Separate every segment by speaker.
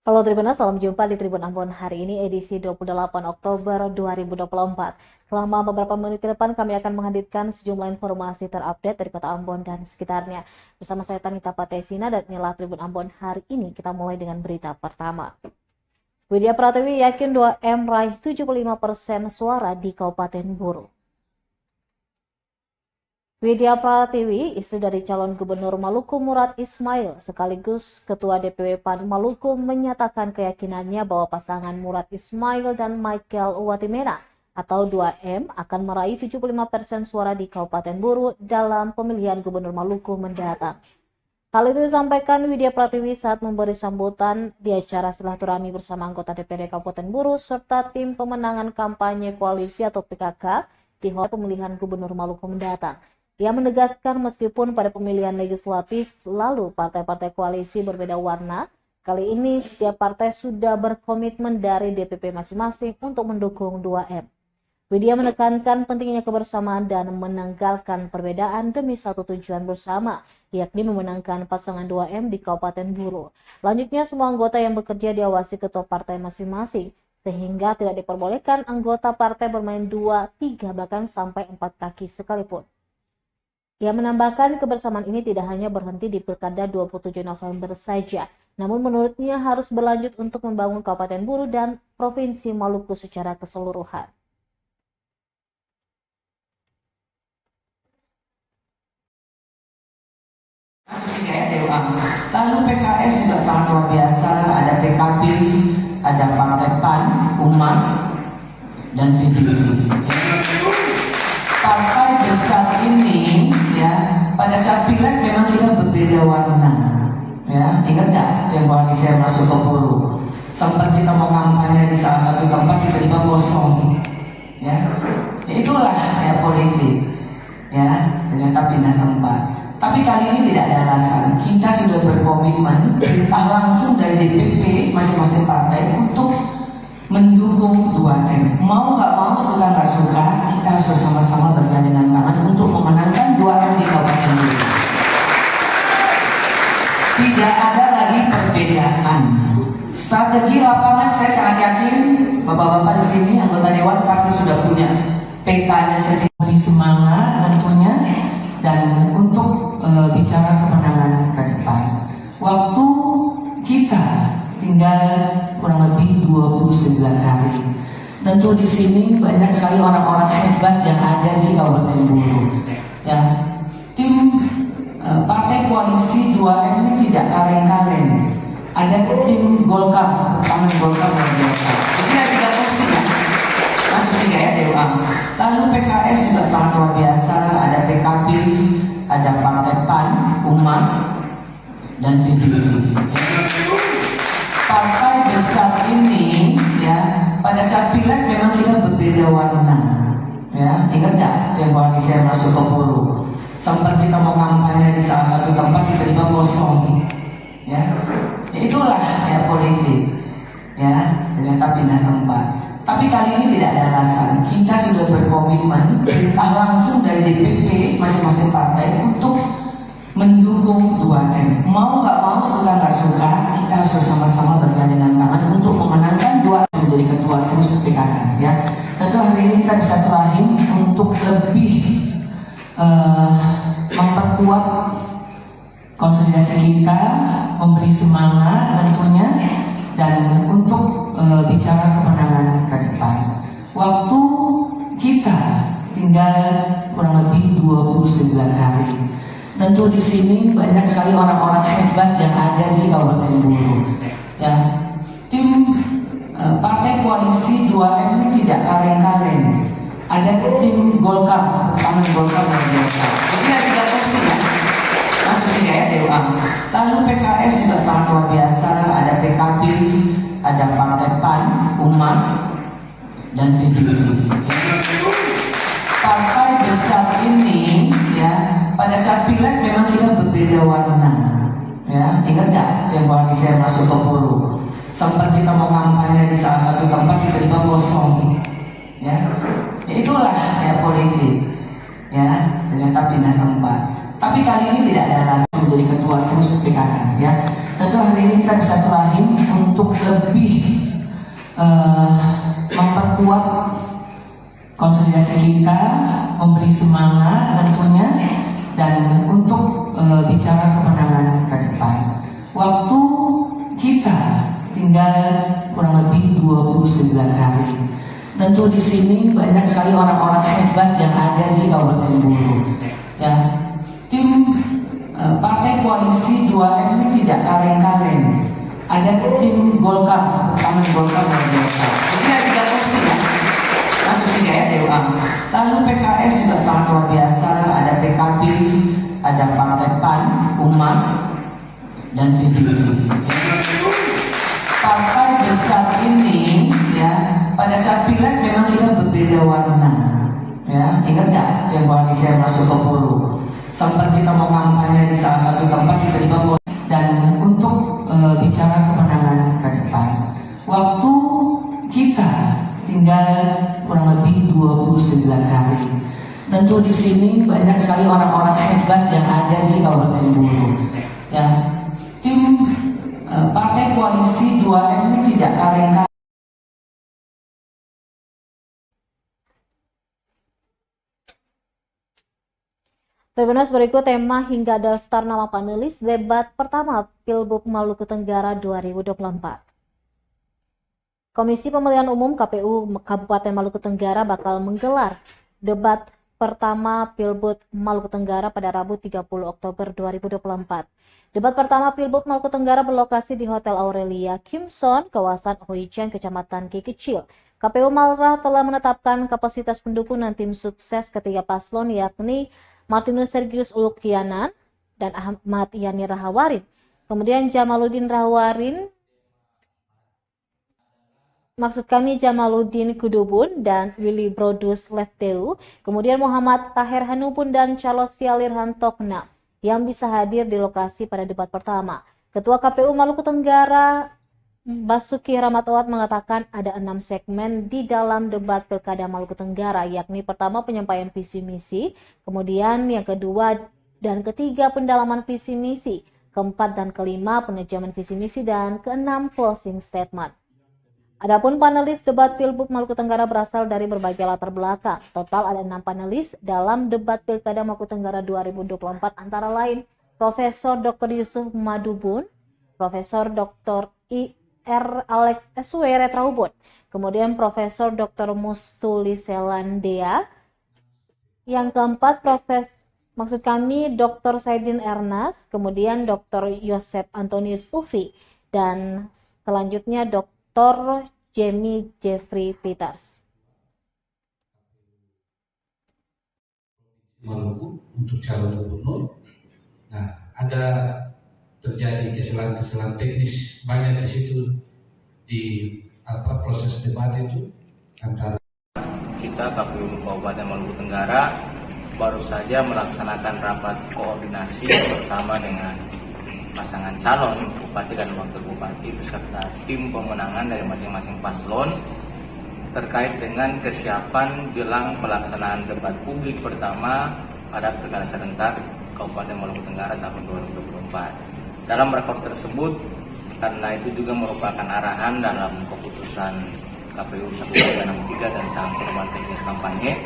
Speaker 1: Halo Tribuners, salam jumpa di Tribun Ambon hari ini edisi 28 Oktober 2024. Selama beberapa menit ke depan kami akan menghadirkan sejumlah informasi terupdate dari Kota Ambon dan sekitarnya. Bersama saya Tanita Patesina dan inilah Tribun Ambon hari ini. Kita mulai dengan berita pertama. Widya Pratiwi yakin 2M raih 75% suara di Kabupaten Buru. Widya Pratiwi, istri dari calon gubernur Maluku Murad Ismail, sekaligus Ketua DPW PAN Maluku, menyatakan keyakinannya bahwa pasangan Murad Ismail dan Michael Watimena atau 2M akan meraih 75% suara di Kabupaten Buru dalam pemilihan gubernur Maluku mendatang. Hal itu disampaikan Widya Pratiwi saat memberi sambutan di acara silaturahmi bersama anggota DPRD Kabupaten Buru serta tim pemenangan kampanye koalisi atau PKK di hall pemilihan gubernur Maluku mendatang. Ia menegaskan meskipun pada pemilihan legislatif lalu partai-partai koalisi berbeda warna, kali ini setiap partai sudah berkomitmen dari DPP masing-masing untuk mendukung 2M. Widya menekankan pentingnya kebersamaan dan menanggalkan perbedaan demi satu tujuan bersama, yakni memenangkan pasangan 2M di Kabupaten Buru. Lanjutnya, semua anggota yang bekerja diawasi ketua partai masing-masing, sehingga tidak diperbolehkan anggota partai bermain 2, 3, bahkan sampai 4 kaki sekalipun. Ia menambahkan kebersamaan ini tidak hanya berhenti di Pilkada 27 November saja, namun menurutnya harus berlanjut untuk membangun Kabupaten Buru dan Provinsi Maluku secara keseluruhan.
Speaker 2: Lalu PKS juga sangat luar biasa, ada PKB, ada Partai PAN, Umat, dan PDIP. Partai besar ini ya pada saat pileg memang kita berbeda warna ya, ingat gak tempo hari saya masuk ke Buru sempat kita mau kampanye di salah satu tempat tiba-tiba kosong ya, itulah ya politik ya, ternyata pindah tempat. Tapi kali ini tidak ada alasan, kita sudah berkomitmen perintah langsung dari DPP masing-masing partai untuk mendukung 2M. Mau nggak mau, suka nggak suka, kita harus bersama-sama bergandengan tangan untuk memenangkan 2M di Kabupaten Buru. Tidak ada lagi perbedaan. Strategi lapangan saya sangat yakin bapak-bapak di sini anggota dewan pasti sudah punya petanya sendiri. Beri semangat tentunya dan untuk bicara kemenangan ke depan. Waktu kita tinggal kurang lebih 29 hari. Tentu di sini banyak sekali orang-orang hebat yang ada di Kabupaten Buru. Ya, tim partai koalisi 2M ini tidak kaleng-kaleng. Ada tim Golkar, taman Golkar luar biasa. Di sini ada 3 kursi ya, masih 3 ya Dewa. Lalu PKS juga sangat luar biasa, ada PKB, ada Partai PAN, Umat, dan PDIP. Partai besar ini ya pada saat pileg memang kita berbeda warna ya, ingat gak tempo hari saya masuk ke Buru sempat kita mau kampanye di salah satu tempat tiba-tiba kosong ya, itulah ya politik ya, ternyata pindah tempat. Tapi kali ini tidak ada alasan, kita sudah berkomitmen perintah langsung dari DPP masing-masing partai untuk mendukung 2M. Mau nggak mau, suka nggak suka, kita harus bersama-sama bergandengan tangan untuk memenangkan 2M menjadi ketua terus PKK ya. Tentu hari ini kita bisa terakhir untuk lebih memperkuat konsolidasi kita, memberi semangat tentunya dan untuk bicara kemenangan ke depan. Waktu kita tinggal kurang lebih 29 hari. Tentu di sini banyak sekali orang-orang hebat yang ada di Kabupaten Buru. Ya, tim partai koalisi 2M ini tidak kaleng-kaleng. Ada tim Golkar, taman Golkar luar biasa. Di sini ada 3 kursi ya, masih 3 ya Dewa. Lalu PKS juga sangat luar biasa, ada PKB, ada Partai PAN, Umat, dan PDIP. Partai besar ini ya pada saat pileg memang kita berbeda warna ya, ingat gak tempo hari saya masuk ke Buru sempat kita mau kampanye di salah satu tempat tiba-tiba kosong ya, itulah ya politik ya, ternyata pindah tempat. Tapi kali ini tidak ada alasan menjadi ketua terus PKK ya. Tentu hari ini kita bersilaturahim untuk lebih memperkuat konsolidasi kita, memberi semangat tentunya, dan untuk bicara kemenangan ke depan. Waktu kita tinggal kurang lebih 29 hari. Tentu di sini banyak sekali orang-orang hebat yang ada di Kabupaten Buru. Ya, tim Partai Koalisi 2M ini tidak kaleng-kaleng. Ada tim Golkar, pertama Golkar luar biasa. Di sini ada 3 kursi ya, masuk 3 ya Dewa. Lalu PKS juga sangat luar biasa. Ada PKB, ada Partai PAN, Umat, dan PDIP. Partai besar ini ya, pada saat pileg memang kita berbeda warna. Ya, ingat nggak yang koalisi yang masuk ke Buru? Sempat kita mau kampanye di salah satu tempat tiba-tiba mau, dan untuk bicara kemenangan ke depan. Waktu kita tinggal kurang lebih 29 hari. Tentu di sini banyak sekali orang-orang hebat yang ada di Kabupaten Buru. Ya, tim Partai Koalisi 2M ini tidak kaleng-kaleng.
Speaker 1: Tribuners, berikut tema hingga daftar nama panelis debat pertama Pilbub Maluku Tenggara 2024. Komisi Pemilihan Umum KPU Kabupaten Maluku Tenggara bakal menggelar debat pertama Pilbub Maluku Tenggara pada Rabu 30 Oktober 2024. Debat pertama Pilbub Maluku Tenggara berlokasi di Hotel Aurelia Kimson, kawasan Huicheng, Kecamatan Ki Kecil. KPU Malra telah menetapkan kapasitas pendukung dan tim sukses ketiga paslon, yakni Martinus Sergius Ulukianan dan Ahmad Yani Rahawarin. Kemudian Jamaluddin Rahawarin, Jamaluddin Kudubun dan Willy Brodus Lefteu. Kemudian Muhammad Taher Hanubun dan Charles Fialir Hantokna yang bisa hadir di lokasi pada debat pertama. Ketua KPU Maluku Tenggara Basuki Rahmatullah mengatakan ada 6 segmen di dalam debat Pilkada Maluku Tenggara, yakni pertama penyampaian visi misi, kemudian yang kedua dan ketiga pendalaman visi misi, keempat dan kelima penajaman visi misi, dan keenam closing statement. Adapun panelis debat Pilbub Maluku Tenggara berasal dari berbagai latar belakang. Total ada 6 panelis dalam debat Pilkada Maluku Tenggara 2024, antara lain Profesor Dr. Yusuf Madubun, Profesor Dr. Alex S.W. Retraubun, kemudian Profesor Dr. Mustuli Selandea, yang keempat Dr. Saidin Ernest, kemudian Dr. Yosep Antonius Ufi, dan selanjutnya Dr. Jamie Jeffrey Peters.
Speaker 3: Maluku untuk calon gubernur. Nah, ada terjadi kesalahan-kesalahan teknis banyak di situ di proses debat itu antara
Speaker 4: kita KPU Kabupaten Maluku Tenggara baru saja melaksanakan rapat koordinasi bersama dengan pasangan calon bupati dan wakil bupati beserta tim pemenangan dari masing-masing paslon terkait dengan kesiapan jelang pelaksanaan debat publik pertama pada Pilkada serentak Kabupaten Maluku Tenggara tahun 2024. Dalam rakor tersebut, karena itu juga merupakan arahan dalam keputusan KPU 1363 tentang perubahan teknis kampanye.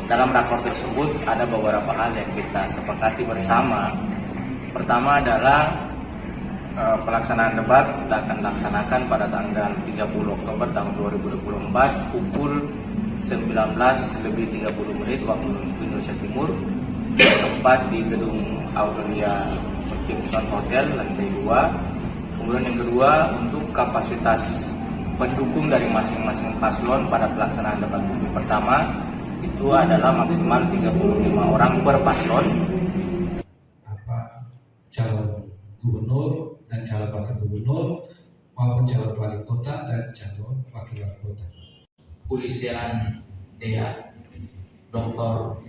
Speaker 4: Dalam rakor tersebut ada beberapa hal yang kita sepakati bersama. Pertama adalah pelaksanaan debat kita akan laksanakan pada tanggal 30 Oktober tahun 2024 pukul 19:30 waktu Indonesia Timur, tempat di gedung Aurelia Kimson Hotel lantai 2. Kemudian yang kedua, untuk kapasitas pendukung dari masing-masing paslon pada pelaksanaan debat publik pertama itu adalah maksimal 35 orang per paslon.
Speaker 3: Calon gubernur dan calon wakil gubernur maupun calon wali kota dan calon wakil wali kota.
Speaker 5: Kulisian Dea, Doktor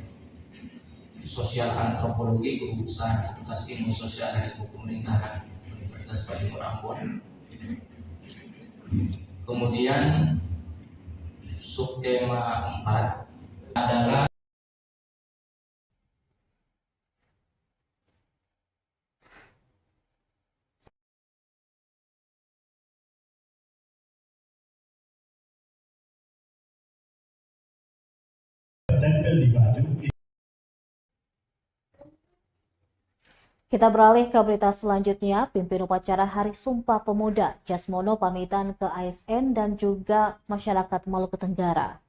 Speaker 5: Sosial Antropologi, Guru Besar Fakultas Ilmu Sosial dan Ilmu Pemerintahan Universitas Padang Ambon. Kemudian subtema 4 adalah
Speaker 3: di baju.
Speaker 1: Kita beralih ke berita selanjutnya. Pimpin upacara Hari Sumpah Pemuda, Jasmono pamitan ke ASN dan juga masyarakat Maluku Tenggara.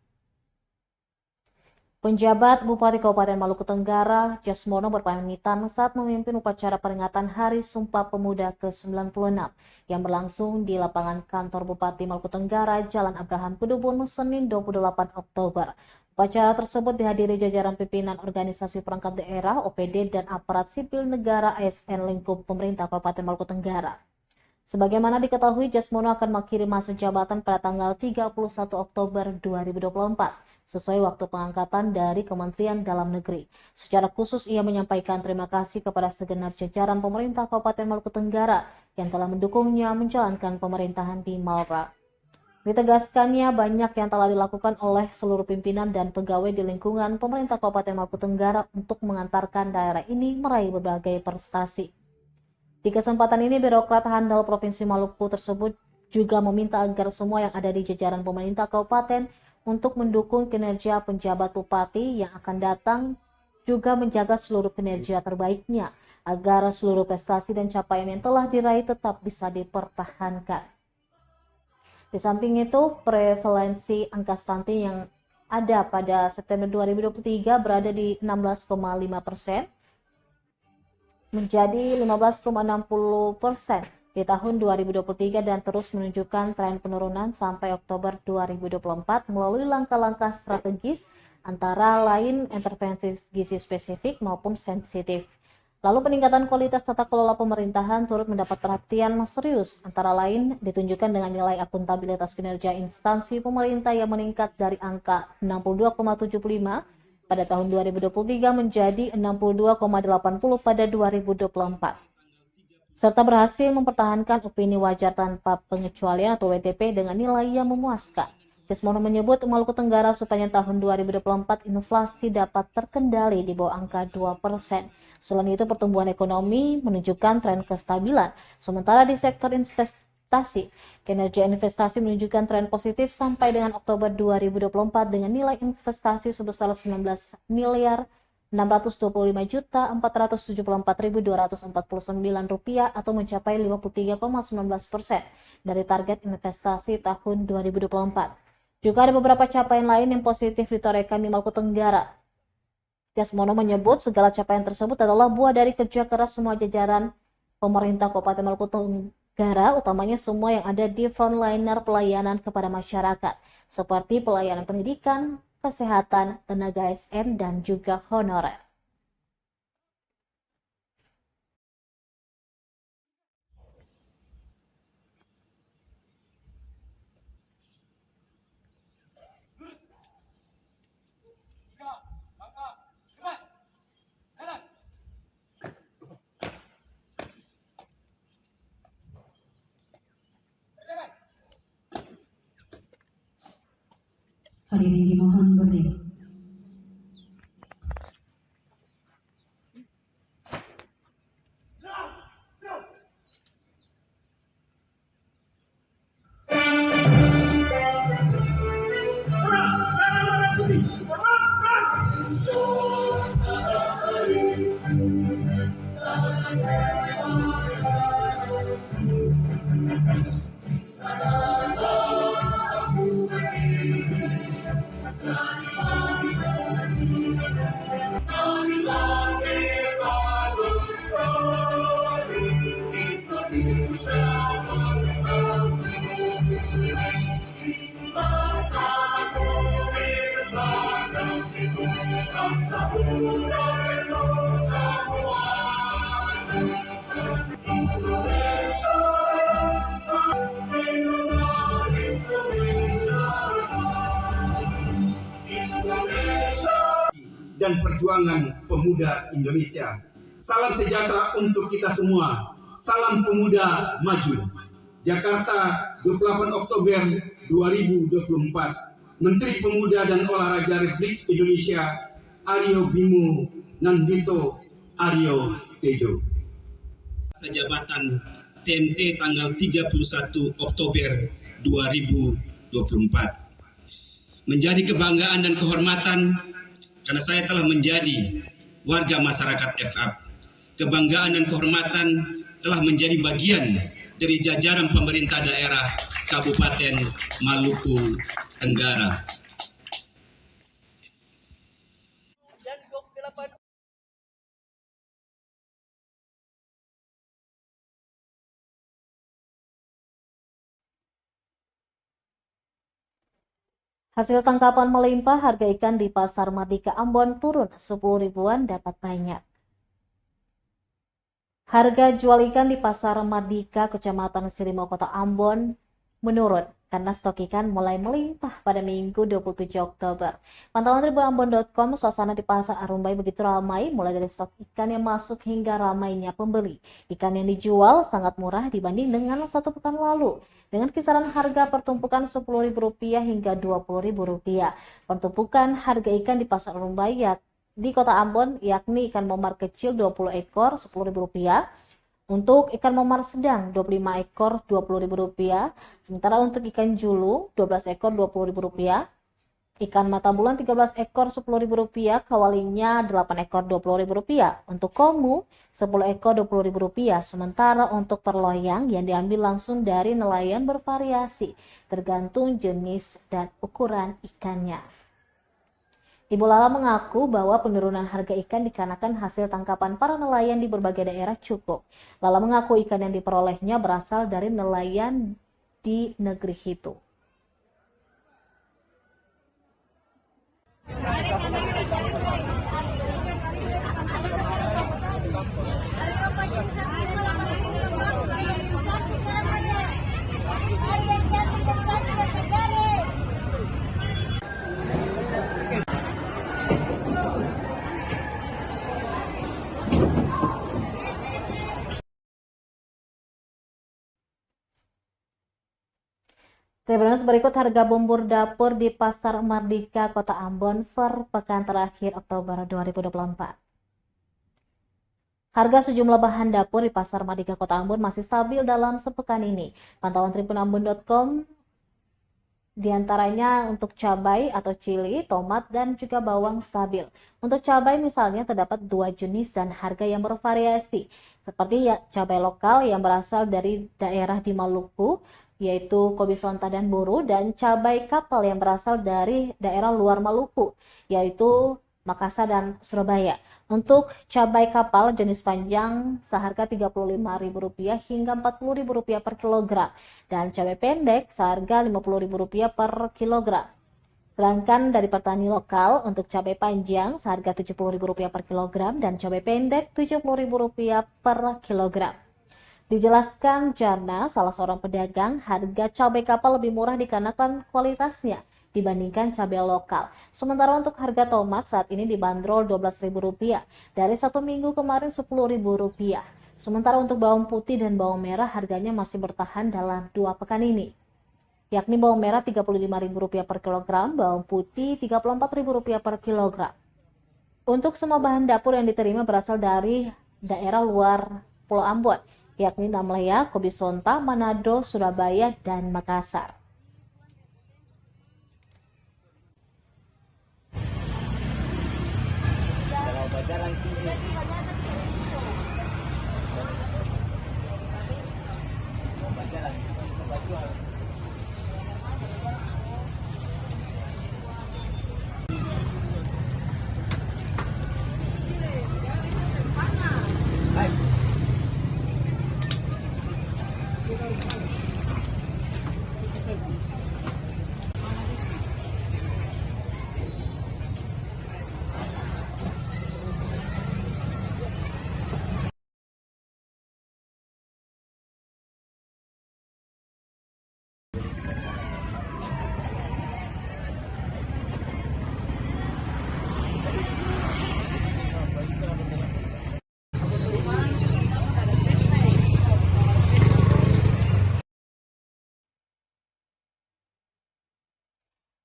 Speaker 1: Penjabat Bupati Kabupaten Maluku Tenggara, Jasmono berpamitan saat memimpin upacara peringatan Hari Sumpah Pemuda ke-96 yang berlangsung di lapangan kantor Bupati Maluku Tenggara, Jalan Abraham Kudubun, Senin 28 Oktober. Upacara tersebut dihadiri jajaran pimpinan organisasi perangkat daerah, OPD, dan aparat sipil negara ASN lingkup pemerintah Kabupaten Maluku Tenggara. Sebagaimana diketahui, Jasmono akan mengakhiri masa jabatan pada tanggal 31 Oktober 2024 sesuai waktu pengangkatan dari Kementerian Dalam Negeri. Secara khusus ia menyampaikan terima kasih kepada segenap jajaran pemerintah Kabupaten Maluku Tenggara yang telah mendukungnya menjalankan pemerintahan di Malra. Ditegaskannya banyak yang telah dilakukan oleh seluruh pimpinan dan pegawai di lingkungan pemerintah Kabupaten Maluku Tenggara untuk mengantarkan daerah ini meraih berbagai prestasi. Di kesempatan ini, birokrat handal Provinsi Maluku tersebut juga meminta agar semua yang ada di jajaran pemerintah kabupaten untuk mendukung kinerja penjabat bupati yang akan datang, juga menjaga seluruh kinerja terbaiknya agar seluruh prestasi dan capaian yang telah diraih tetap bisa dipertahankan. Di samping itu, prevalensi angka stunting yang ada pada September 2023 berada di 16,5% menjadi 15,60% di tahun 2023 dan terus menunjukkan tren penurunan sampai Oktober 2024 melalui langkah-langkah strategis antara lain intervensi gizi spesifik maupun sensitif. Lalu peningkatan kualitas tata kelola pemerintahan turut mendapat perhatian serius, antara lain ditunjukkan dengan nilai akuntabilitas kinerja instansi pemerintah yang meningkat dari angka 62,75 pada tahun 2023 menjadi 62,80 pada 2024. Serta berhasil mempertahankan opini wajar tanpa pengecualian atau WTP dengan nilai yang memuaskan. Jasmono menyebut Maluku Tenggara sepanjang tahun 2024 inflasi dapat terkendali di bawah angka 2%. Selain itu, pertumbuhan ekonomi menunjukkan tren kestabilan. Sementara di sektor investasi, kinerja investasi menunjukkan tren positif sampai dengan Oktober 2024 dengan nilai investasi sebesar 19 miliar 625.474.249 rupiah atau mencapai 53,19% dari target investasi tahun 2024. Juga ada beberapa capaian lain yang positif ditorehkan di Maluku Tenggara. Jasmono menyebut segala capaian tersebut adalah buah dari kerja keras semua jajaran pemerintah Kabupaten Maluku Tenggara, utamanya semua yang ada di frontliner pelayanan kepada masyarakat, seperti pelayanan pendidikan, kesehatan, tenaga ASN, dan juga honorer.
Speaker 6: Hadirin dimohon berdiri.
Speaker 7: Dan perjuangan pemuda Indonesia. Salam sejahtera untuk kita semua. Salam pemuda maju. Jakarta, 28 Oktober 2024. Menteri Pemuda dan Olahraga Republik Indonesia Aryo Bimo Nandito Aryo Tejo. Jabatan TMT tanggal 31 Oktober 2024. Menjadi kebanggaan dan kehormatan karena saya telah menjadi warga masyarakat FF. Kebanggaan dan kehormatan telah menjadi bagian dari jajaran pemerintah daerah Kabupaten Maluku Tenggara.
Speaker 1: Hasil tangkapan melimpah, harga ikan di Pasar Mardika Ambon turun 10 ribuan dapat banyak. Harga jual ikan di Pasar Mardika, Kecamatan Sirimo, Kota Ambon menurun karena stok ikan mulai melimpah pada Minggu 27 Oktober. Pantauan tribunambon.com, suasana di Pasar Arumbai begitu ramai, mulai dari stok ikan yang masuk hingga ramainya pembeli. Ikan yang dijual sangat murah dibanding dengan satu pekan lalu, dengan kisaran harga pertumpukan Rp10.000 hingga Rp20.000. Pertumpukan harga ikan di Pasar Arumbai di Kota Ambon, yakni ikan momar kecil 20 ekor Rp10.000, untuk ikan momar sedang 25 ekor Rp20.000, sementara untuk ikan julu 12 ekor Rp20.000, ikan mata bulan 13 ekor Rp10.000, kawalinya 8 ekor Rp20.000, untuk komu 10 ekor Rp20.000, sementara untuk perloyang yang diambil langsung dari nelayan bervariasi tergantung jenis dan ukuran ikannya. Ibu Lala mengaku bahwa penurunan harga ikan dikarenakan hasil tangkapan para nelayan di berbagai daerah cukup. Lala mengaku ikan yang diperolehnya berasal dari nelayan di negeri itu. Tribuners, berikut harga bumbu dapur di Pasar Mardika, Kota Ambon per pekan terakhir Oktober 2024. Harga sejumlah bahan dapur di Pasar Mardika, Kota Ambon masih stabil dalam sepekan ini. Pantauan tribunambon.com, diantaranya untuk cabai atau cili, tomat, dan juga bawang stabil. Untuk cabai misalnya terdapat dua jenis dan harga yang bervariasi, seperti cabai lokal yang berasal dari daerah di Maluku, yaitu Kobisonta dan Buru, dan cabai kapal yang berasal dari daerah luar Maluku, yaitu Makassar dan Surabaya. Untuk cabai kapal jenis panjang seharga Rp35.000 hingga Rp40.000 per kilogram, dan cabai pendek seharga Rp50.000 per kilogram. Sedangkan dari petani lokal, untuk cabai panjang seharga Rp70.000 per kilogram dan cabai pendek Rp70.000 per kilogram. Dijelaskan Jana, salah seorang pedagang, harga cabai kapal lebih murah dikarenakan kualitasnya dibandingkan cabai lokal. Sementara untuk harga tomat saat ini dibanderol Rp12.000, dari satu minggu kemarin Rp10.000. Sementara untuk bawang putih dan bawang merah harganya masih bertahan dalam 2 pekan ini, yakni bawang merah Rp35.000 per kilogram, bawang putih Rp34.000 per kilogram. Untuk semua bahan dapur yang diterima berasal dari daerah luar Pulau Ambon, yakni Namlaya, Kobisonta, Manado, Surabaya, dan Makassar.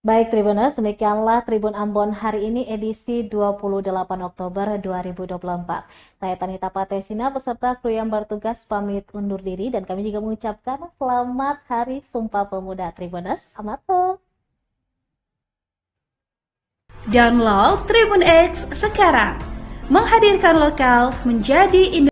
Speaker 1: Baik Tribuners, demikianlah Tribun Ambon hari ini edisi 28 Oktober 2024. Saya Tanita Patesina beserta kru yang bertugas pamit undur diri, dan kami juga mengucapkan selamat Hari Sumpah Pemuda Tribuners. Amato.
Speaker 6: Download Tribun X sekarang. Menghadirkan lokal menjadi Indonesia.